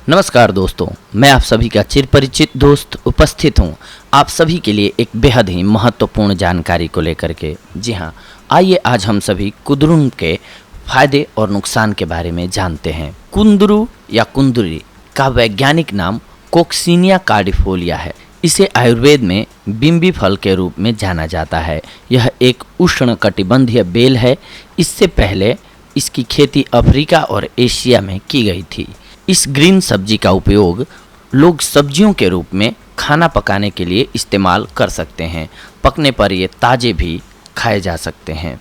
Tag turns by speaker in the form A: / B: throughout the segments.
A: नमस्कार दोस्तों, मैं आप सभी का चिरपरिचित दोस्त उपस्थित हूं आप सभी के लिए एक बेहद ही महत्वपूर्ण जानकारी को लेकर के। जी हां, आइए आज हम सभी कुंदरू के फायदे और नुकसान के बारे में जानते हैं। कुंदरू या कुंदरी का वैज्ञानिक नाम कोक्सीनिया कार्डिफोलिया है। इसे आयुर्वेद में बिम्बी फल के रूप में जाना जाता है। यह एक उष्णकटिबंधीय बेल है। इससे पहले इसकी खेती अफ्रीका और एशिया में की गई थी। इस ग्रीन सब्जी का उपयोग लोग सब्जियों के रूप में खाना पकाने के लिए इस्तेमाल कर सकते हैं। पकने पर ये ताजे भी खाए जा सकते हैं।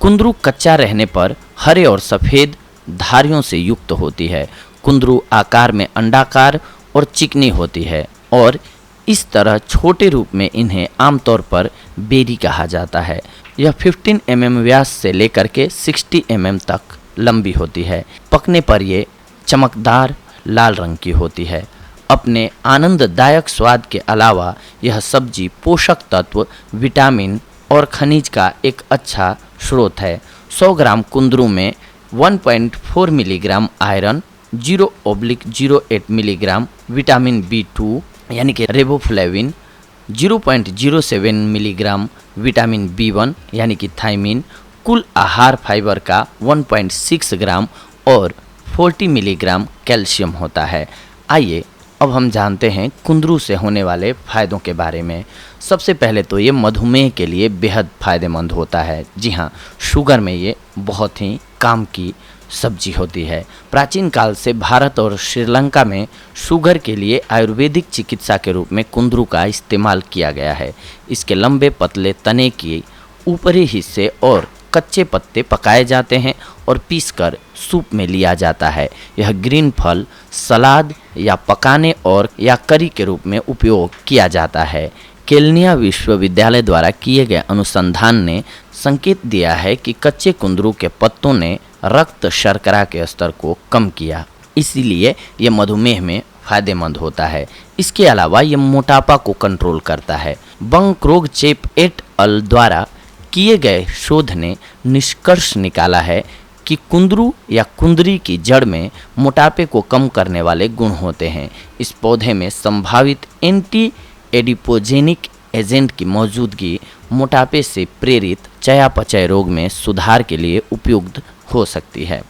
A: कुंदरू कच्चा रहने पर हरे और सफ़ेद धारियों से युक्त होती है। कुंदरू आकार में अंडाकार और चिकनी होती है और इस तरह छोटे रूप में इन्हें आमतौर पर बेरी कहा जाता है। यह 15 mm व्यास से लेकर के 60 mm तक लंबी होती है। पकने पर ये चमकदार लाल रंग की होती है। अपने आनंददायक स्वाद के अलावा यह सब्जी पोषक तत्व, विटामिन और खनिज का एक अच्छा स्रोत है। 100 ग्राम कुंदरू में 1.4 milligram iron, 0/08 milligram vitamin B2 यानी कि रेबोफ्लेविन, 0.07 मिलीग्राम विटामिन B1 यानी कि थायमिन, कुल आहार फाइबर का 1.6 ग्राम और 40 मिलीग्राम कैल्शियम होता है। आइए अब हम जानते हैं कुंदरू से होने वाले फ़ायदों के बारे में। सबसे पहले तो ये मधुमेह के लिए बेहद फ़ायदेमंद होता है। जी हाँ, शुगर में ये बहुत ही काम की सब्जी होती है। प्राचीन काल से भारत और श्रीलंका में शुगर के लिए आयुर्वेदिक चिकित्सा के रूप में कुंदरू का इस्तेमाल किया गया है। इसके लंबे पतले तने के ऊपरी हिस्से और कच्चे पत्ते पकाए जाते हैं और पीसकर सूप में लिया जाता है। यह ग्रीन फल सलाद या पकाने और या करी के रूप में उपयोग किया जाता है। केन्या विश्वविद्यालय द्वारा किए गए अनुसंधान ने संकेत दिया है कि कच्चे कुंदरू के पत्तों ने रक्त शर्करा के स्तर को कम किया, इसीलिए यह मधुमेह में फायदेमंद होता है। इसके अलावा यह मोटापा को कंट्रोल करता है। बंकरोगचेप एट अल द्वारा किए गए शोध ने निष्कर्ष निकाला है कि कुंदरू या कुंदरी की जड़ में मोटापे को कम करने वाले गुण होते हैं। इस पौधे में संभावित एंटी एडिपोजेनिक एजेंट की मौजूदगी मोटापे से प्रेरित चयापचय रोग में सुधार के लिए उपयुक्त हो सकती है।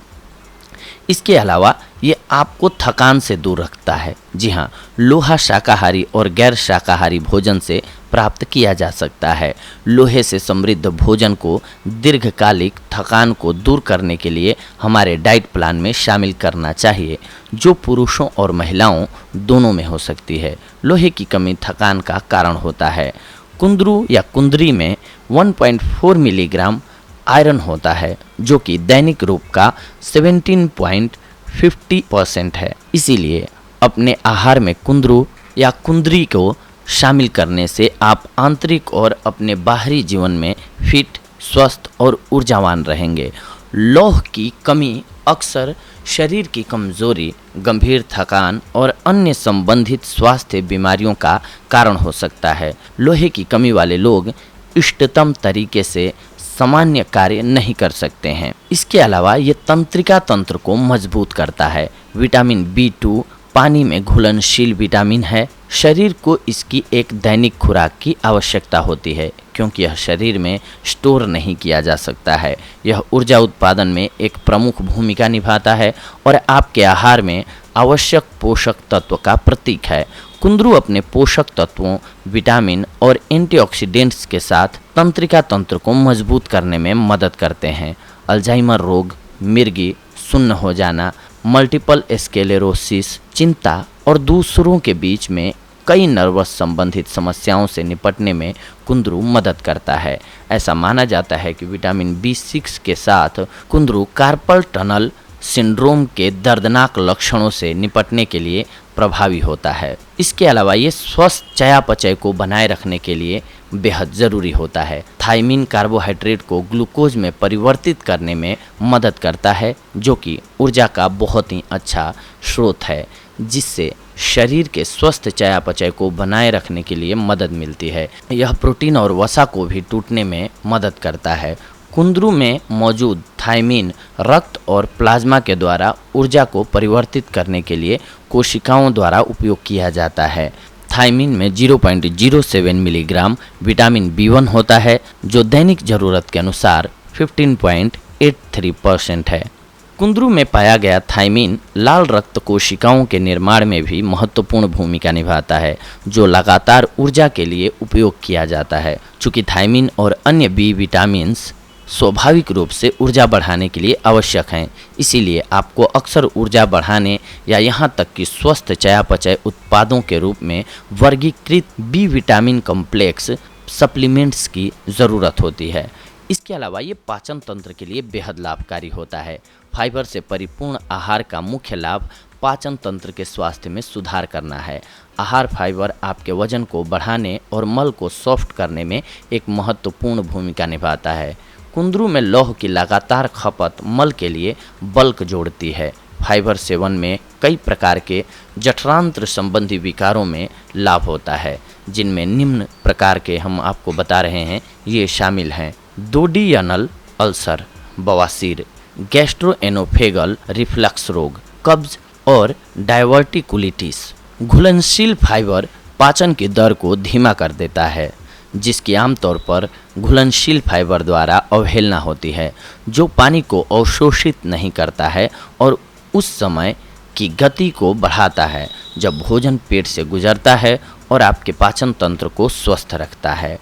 A: इसके अलावा ये आपको थकान से दूर रखता है। जी हाँ, लोहा शाकाहारी और गैर शाकाहारी भोजन से प्राप्त किया जा सकता है। लोहे से समृद्ध भोजन को दीर्घकालिक थकान को दूर करने के लिए हमारे डाइट प्लान में शामिल करना चाहिए, जो पुरुषों और महिलाओं दोनों में हो सकती है। लोहे की कमी थकान का कारण होता है। कुंदरू या कुंदरी में 1.4 मिलीग्राम आयरन होता है, जो कि दैनिक रूप का 17.50% है। इसीलिए अपने आहार में कुंदरू या कुंदरी को शामिल करने से आप आंतरिक और अपने बाहरी जीवन में फिट, स्वस्थ और ऊर्जावान रहेंगे। लौह की कमी अक्सर शरीर की कमजोरी, गंभीर थकान और अन्य संबंधित स्वास्थ्य बीमारियों का कारण हो सकता है। लोहे की कमी वाले लोग इष्टतम तरीके से सामान्य कार्य नहीं कर सकते हैं। इसके अलावा ये तंत्रिका तंत्र को मजबूत करता है। विटामिन B2 पानी में घुलनशील विटामिन है। शरीर को इसकी एक दैनिक खुराक की आवश्यकता होती है, क्योंकि यह शरीर में स्टोर नहीं किया जा सकता है। यह ऊर्जा उत्पादन में एक प्रमुख भूमिका निभाता है और आपके आहार में आवश्यक पोषक तत्व का प्रतीक है। कुंदरू अपने पोषक तत्वों, विटामिन और एंटीऑक्सीडेंट्स के साथ तंत्रिका तंत्र को मजबूत करने में मदद करते हैं। अल्जाइमर रोग, मिर्गी, सुन्न हो जाना, मल्टीपल स्क्लेरोसिस, चिंता और दूसरों के बीच में कई नर्वस संबंधित समस्याओं से निपटने में कुंदरू मदद करता है। ऐसा माना जाता है कि विटामिन B6 के साथ कुंदरू कार्पल टनल सिंड्रोम के दर्दनाक लक्षणों से निपटने के लिए प्रभावी होता है। इसके अलावा ये स्वस्थ चयापचय को बनाए रखने के लिए बेहद ज़रूरी होता है। थायमिन कार्बोहाइड्रेट को ग्लूकोज में परिवर्तित करने में मदद करता है, जो कि ऊर्जा का बहुत ही अच्छा स्रोत है, जिससे शरीर के स्वस्थ चयापचय को बनाए रखने के लिए मदद मिलती है। यह प्रोटीन और वसा को भी टूटने में मदद करता है। कुंदरू में मौजूद थायमीन रक्त और प्लाज्मा के द्वारा ऊर्जा को परिवर्तित करने के लिए कोशिकाओं द्वारा उपयोग किया जाता है। थायमीन में 0.07 मिलीग्राम विटामिन B1 होता है, जो दैनिक ज़रूरत के अनुसार 15.83% है। कुंदरू में पाया गया थायमीन लाल रक्त कोशिकाओं के निर्माण में भी महत्वपूर्ण भूमिका निभाता है, जो लगातार ऊर्जा के लिए उपयोग किया जाता है। चूँकि थायमीन और अन्य बी विटामिन्स स्वाभाविक रूप से ऊर्जा बढ़ाने के लिए आवश्यक हैं, इसीलिए आपको अक्सर ऊर्जा बढ़ाने या यहाँ तक कि स्वस्थ चयापचय उत्पादों के रूप में वर्गीकृत बी विटामिन कॉम्प्लेक्स सप्लीमेंट्स की ज़रूरत होती है। इसके अलावा ये पाचन तंत्र के लिए बेहद लाभकारी होता है। फाइबर से परिपूर्ण आहार का मुख्य लाभ पाचन तंत्र के स्वास्थ्य में सुधार करना है। आहार फाइबर आपके वजन को बढ़ाने और मल को सॉफ्ट करने में एक महत्वपूर्ण भूमिका निभाता है। कुंदरू में लौह की लगातार खपत मल के लिए बल्क जोड़ती है। फाइबर सेवन में कई प्रकार के जठरांत्र संबंधी विकारों में लाभ होता है, जिनमें निम्न प्रकार के हम आपको बता रहे हैं। ये शामिल हैं डोडियनल अल्सर, बवासीर, गैस्ट्रोएनोफेगल रिफ्लक्स रोग, कब्ज और डायवर्टिकुलिटिस। घुलनशील फाइबर पाचन की दर को धीमा कर देता है, जिसकी आमतौर पर घुलनशील फाइबर द्वारा अवहेलना होती है, जो पानी को अवशोषित नहीं करता है और उस समय की गति को बढ़ाता है जब भोजन पेट से गुजरता है और आपके पाचन तंत्र को स्वस्थ रखता है।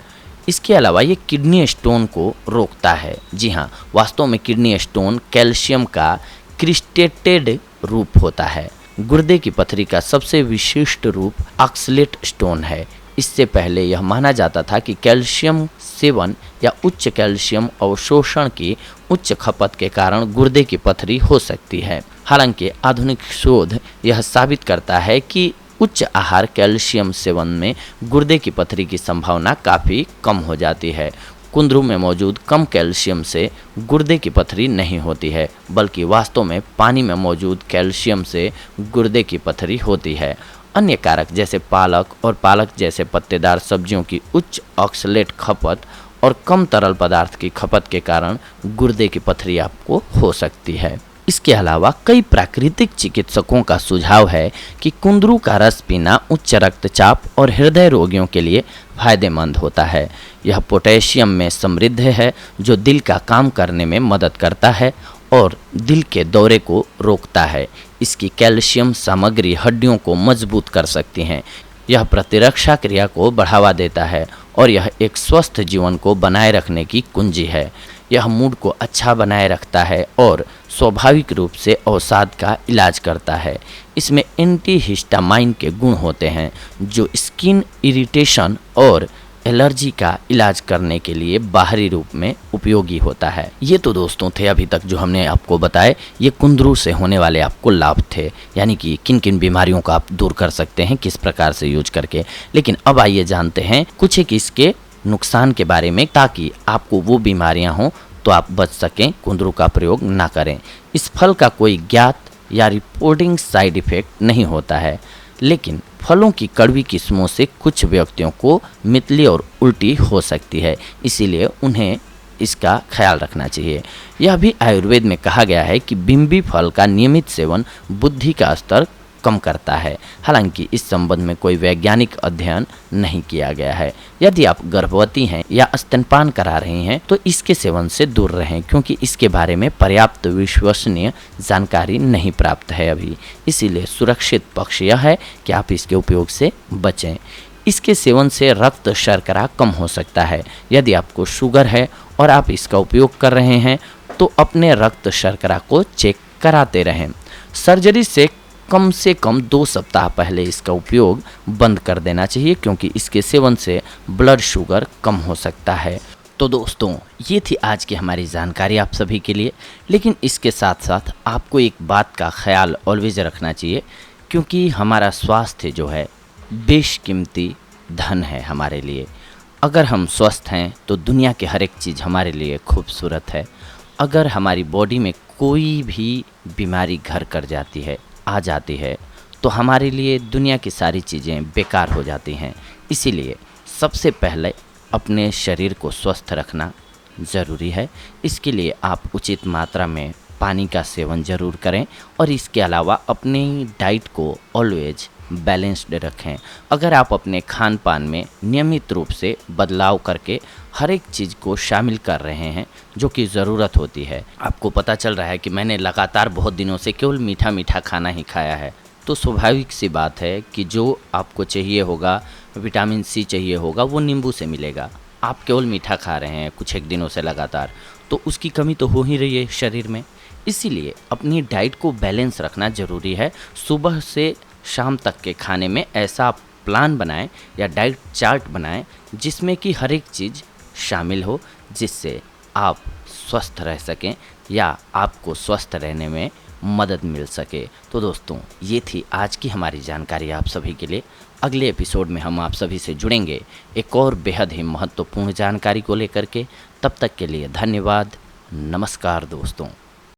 A: इसके अलावा ये किडनी स्टोन को रोकता है। जी हाँ, वास्तव में किडनी स्टोन कैल्शियम का क्रिस्टेटेड रूप होता है। गुर्दे की पथरी का सबसे विशिष्ट रूप ऑक्सलेट स्टोन है। इससे पहले यह माना जाता था कि कैल्शियम सेवन या उच्च कैल्शियम अवशोषण की उच्च खपत के कारण गुर्दे की पथरी हो सकती है। हालांकि आधुनिक शोध यह साबित करता है कि उच्च आहार कैल्शियम सेवन में गुर्दे की पथरी की संभावना काफ़ी कम हो जाती है। कुंदरू में मौजूद कम कैल्शियम से गुर्दे की पथरी नहीं होती है, बल्कि वास्तव में पानी में मौजूद कैल्शियम से गुर्दे की पथरी होती है। अन्य कारक जैसे पालक और पालक जैसे पत्तेदार सब्जियों की उच्च ऑक्सलेट खपत और कम तरल पदार्थ की खपत के कारण गुर्दे की पथरी आपको हो सकती है। इसके अलावा कई प्राकृतिक चिकित्सकों का सुझाव है कि कुंदरू का रस पीना उच्च रक्तचाप और हृदय रोगियों के लिए फायदेमंद होता है। यह पोटेशियम में समृद्ध है, जो दिल का काम करने में मदद करता है और दिल के दौरे को रोकता है। इसकी कैल्शियम सामग्री हड्डियों को मजबूत कर सकती हैं। यह प्रतिरक्षा क्रिया को बढ़ावा देता है और यह एक स्वस्थ जीवन को बनाए रखने की कुंजी है। यह मूड को अच्छा बनाए रखता है और स्वाभाविक रूप से अवसाद का इलाज करता है। इसमें एंटीहिस्टामाइन के गुण होते हैं, जो स्किन इरिटेशन और एलर्जी का इलाज करने के लिए बाहरी रूप में उपयोगी होता है। ये तो दोस्तों थे अभी तक जो हमने आपको बताए, ये कुंदरू से होने वाले आपको लाभ थे, यानी कि किन किन बीमारियों का आप दूर कर सकते हैं किस प्रकार से यूज करके। लेकिन अब आइए जानते हैं कुछ एक इसके नुकसान के बारे में, ताकि आपको वो बीमारियां हों तो आप बच सकें, कुंदरू का प्रयोग ना करें। इस फल का कोई ज्ञात या रिपोर्टिंग साइड इफेक्ट नहीं होता है, लेकिन फलों की कड़वी किस्मों से कुछ व्यक्तियों को मितली और उल्टी हो सकती है, इसीलिए उन्हें इसका ख्याल रखना चाहिए। यह भी आयुर्वेद में कहा गया है कि बिम्बी फल का नियमित सेवन बुद्धि का स्तर कम करता है। हालांकि इस संबंध में कोई वैज्ञानिक अध्ययन नहीं किया गया है। यदि आप गर्भवती हैं या स्तनपान करा रही हैं तो इसके सेवन से दूर रहें, क्योंकि इसके बारे में पर्याप्त विश्वसनीय जानकारी नहीं प्राप्त है अभी। इसीलिए सुरक्षित पक्ष यह है कि आप इसके उपयोग से बचें। इसके सेवन से रक्त शर्करा कम हो सकता है। यदि आपको शुगर है और आप इसका उपयोग कर रहे हैं तो अपने रक्त शर्करा को चेक कराते रहें। सर्जरी से कम 2 सप्ताह पहले इसका उपयोग बंद कर देना चाहिए, क्योंकि इसके सेवन से ब्लड शुगर कम हो सकता है। तो दोस्तों, ये थी आज की हमारी जानकारी आप सभी के लिए। लेकिन इसके साथ साथ आपको एक बात का ख्याल ऑलवेज रखना चाहिए, क्योंकि हमारा स्वास्थ्य जो है बेशकीमती धन है हमारे लिए। अगर हम स्वस्थ हैं तो दुनिया की हर एक चीज़ हमारे लिए खूबसूरत है। अगर हमारी बॉडी में कोई भी बीमारी घर कर जाती है, आ जाती है, तो हमारे लिए दुनिया की सारी चीज़ें बेकार हो जाती हैं। इसीलिए सबसे पहले अपने शरीर को स्वस्थ रखना ज़रूरी है। इसके लिए आप उचित मात्रा में पानी का सेवन ज़रूर करें और इसके अलावा अपनी डाइट को ऑलवेज बैलेंस्ड रखें। अगर आप अपने खान पान में नियमित रूप से बदलाव करके हर एक चीज़ को शामिल कर रहे हैं जो कि ज़रूरत होती है, आपको पता चल रहा है कि मैंने लगातार बहुत दिनों से केवल मीठा मीठा खाना ही खाया है, तो स्वाभाविक सी बात है कि जो आपको चाहिए होगा, विटामिन सी चाहिए होगा, वो नींबू से मिलेगा। आप केवल मीठा खा रहे हैं कुछ एक दिनों से लगातार, तो उसकी कमी तो हो ही रही है शरीर में। इसीलिए अपनी डाइट को बैलेंस रखना ज़रूरी है। सुबह से शाम तक के खाने में ऐसा प्लान बनाएं या डाइट चार्ट बनाएं जिसमें कि हर एक चीज़ शामिल हो, जिससे आप स्वस्थ रह सकें या आपको स्वस्थ रहने में मदद मिल सके। तो दोस्तों, ये थी आज की हमारी जानकारी आप सभी के लिए। अगले एपिसोड में हम आप सभी से जुड़ेंगे एक और बेहद ही महत्वपूर्ण जानकारी को लेकर के। तब तक के लिए धन्यवाद। नमस्कार दोस्तों।